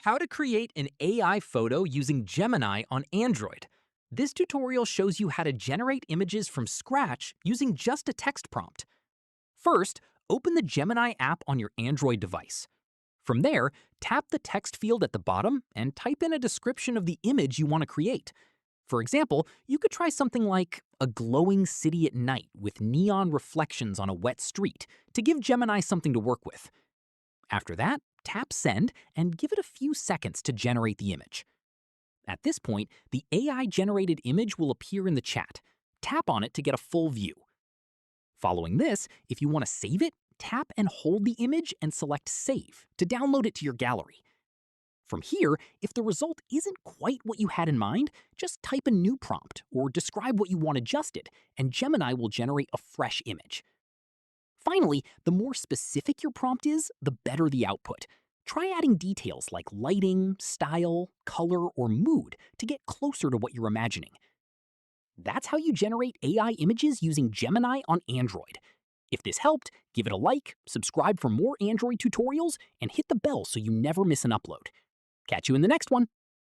How to create an AI photo using Gemini on Android. This tutorial shows you how to generate images from scratch using just a text prompt. First, open the Gemini app on your Android device. From there, tap the text field at the bottom and type in a description of the image you want to create. For example, you could try something like a glowing city at night with neon reflections on a wet street to give Gemini something to work with. After that, tap Send and give it a few seconds to generate the image. At this point, the AI-generated image will appear in the chat. Tap on it to get a full view. Following this, if you want to save it, tap and hold the image and select Save to download it to your gallery. From here, if the result isn't quite what you had in mind, just type a new prompt or describe what you want adjusted, and Gemini will generate a fresh image. Finally, the more specific your prompt is, the better the output. Try adding details like lighting, style, color, or mood to get closer to what you're imagining. That's how you generate AI images using Gemini on Android. If this helped, give it a like, subscribe for more Android tutorials, and hit the bell so you never miss an upload. Catch you in the next one.